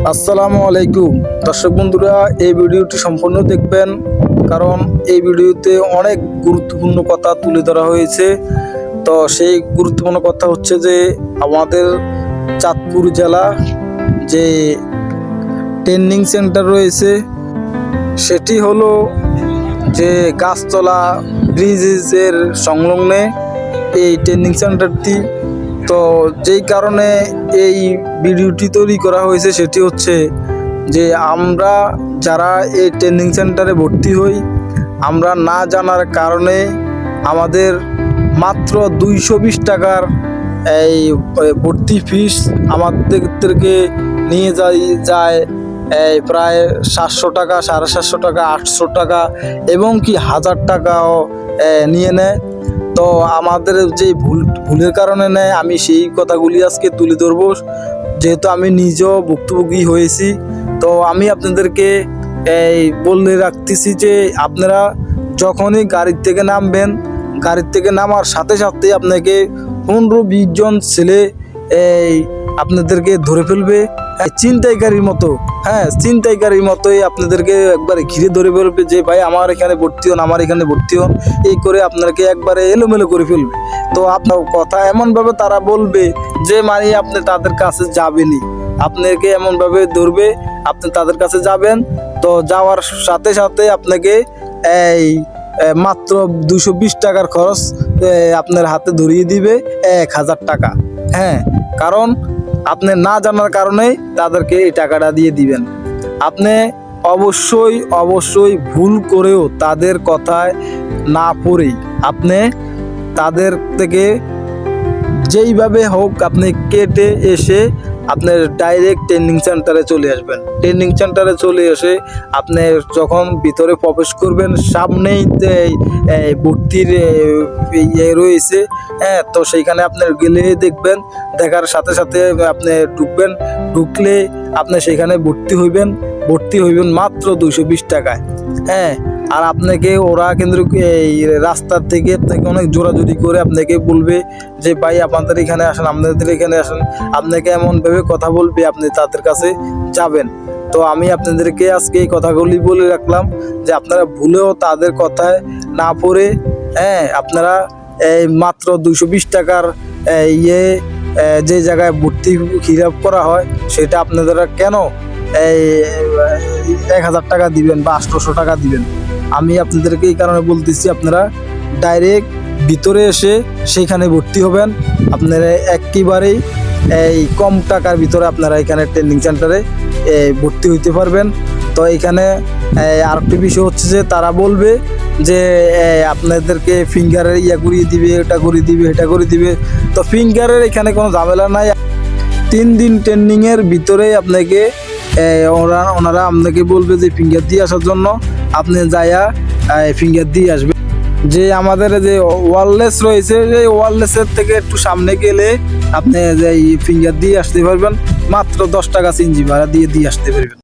আসসালামু আলাইকুম দর্শক বন্ধুরা, এই ভিডিওটি সম্পূর্ণ দেখবেন, কারণ এই ভিডিওতে অনেক গুরুত্বপূর্ণ কথা তুলে ধরা হয়েছে। তো সেই গুরুত্বপূর্ণ কথা হচ্ছে যে আমাদের চাঁদপুর জেলা যে ট্রেনিং সেন্টার রয়েছে সেটি হলো যে গাছতলা ব্রিজের সংলগ্নে এই ট্রেনিং সেন্টারটি। তো যেই কারণে এই ভিডিওটি তৈরি করা হয়েছে সেটি হচ্ছে যে আমরা যারা এই ট্রেনিং সেন্টারে ভর্তি হই, আমরা না জানার কারণে আমাদের মাত্র 220 টাকার এই ভর্তি ফিস আমাদেরকে নিয়ে যায় এই প্রায় 700 টাকা, 750 টাকা, 800 টাকা এবং কি 1000 টাকাও নিয়ে নেয়। তো আমাদের যে ভুলের কারণে নেয়, আমি সেই কথাগুলি আজকে তুলে ধরবো, যেহেতু আমি নিজেও ভুক্তভোগী হয়েছি। তো আমি আপনাদেরকে বলে রাখতেছি যে আপনারা যখনই গাড়ির থেকে নামবেন, গাড়ির থেকে নামার সাথে সাথে আপনাকে 15-20 জন ছেলে আপনাদেরকে ধরে ফেলবে ছিনতাইকারীর মতো। ছিনতাইকারীর মতোই আপনাদেরকে একবারে ঘিরে ধরে ফেলবে যে ভাই আমার এখানে ভর্তি হন, আমার এখানে ভর্তি হন, এই করে আপনাকে একবারে এলোমেলো করে ফেলবে। তো আপনার কথা এমনভাবে তারা বলবে যে মানে আপনি তাদের কাছে যাবেনই, আপনাকে এমনভাবে ধরবে আপনি তাদের কাছে যাবেন। তো যাওয়ার সাথে সাথে আপনাকে মাত্র 220 টাকার খরচ আপনার হাতে ধরিয়ে দিবে 1000 টাকা। কারণ আপনি না জানার কারণে তাদেরকে এই টাকাটা দিয়ে দিবেন। আপনি অবশ্যই ভুল করেও তাদের কথায় না পড়েই আপনি তাদের থেকে যেইভাবে হোক আপনি কেটে এসে আপনার ডাইরেক্ট ট্রেনিং সেন্টারে চলে আসবেন। ট্রেনিং সেন্টারে চলে এসে আপনি যখন ভিতরে প্রবেশ করবেন, সামনেই ভর্তির রয়েছে। তো সেইখানে আপনার গেলে দেখবেন, দেখার সাথে সাথে আপনি ঢুকলে আপনি সেখানে ভর্তি হইবেন মাত্র 220 টাকায়। আর আপনাকে ওরা কিন্তু এই রাস্তার থেকে আপনাকে অনেক জোরাজুরি করে আপনাকে বলবে যে ভাই আপনাদের এখানে আসেন, আপনাদের এখানে আসেন, আপনাকে এমনভাবে কথা বলবে আপনি তাদের কাছে যাবেন। তো আমি আপনাদেরকে আজকে এই কথাগুলি বলে রাখলাম যে আপনারা ভুলেও তাদের কথায় না পড়ে আপনারা এই মাত্র 220 টাকার যে জায়গায় ভর্তি হিসাব করা হয় সেটা আপনারা কেন 1000 টাকা দিবেন বা 800 টাকা দিবেন। আমি আপনাদেরকে এই কারণে বলতেছি, আপনারা ডাইরেক্ট ভিতরে এসে সেইখানে ভর্তি হবেন। আপনারা একেবারেই কম টাকার ভিতরে আপনারা এখানে ট্রেনিং সেন্টারে ভর্তি হইতে পারবেন। তো এখানে আরেকটি বিষয় হচ্ছে যে তারা বলবে যে আপনাদেরকে ফিঙ্গারের করিয়ে দিবে, এটা করে দিবে, এটা করে দিবে। তো ফিঙ্গারের এখানে কোনো ঝামেলা নাই। 3 দিন ট্রেনিংয়ের ভিতরেই আপনাকে ওনারা আপনাকে বলবে যে ফিঙ্গার দিয়ে আসার জন্য, আপনি যাইয়া ফিঙ্গার দিয়ে আসবেন। যে আমাদের যে ওয়্যারলেস রয়েছে, সেই ওয়্যারলেসের থেকে একটু সামনে গেলে আপনি যে ফিঙ্গার দিয়ে আসতে পারবেন, মাত্র 10 টাকা সিএনজি ভাড়া দিয়ে আসতে পারবেন।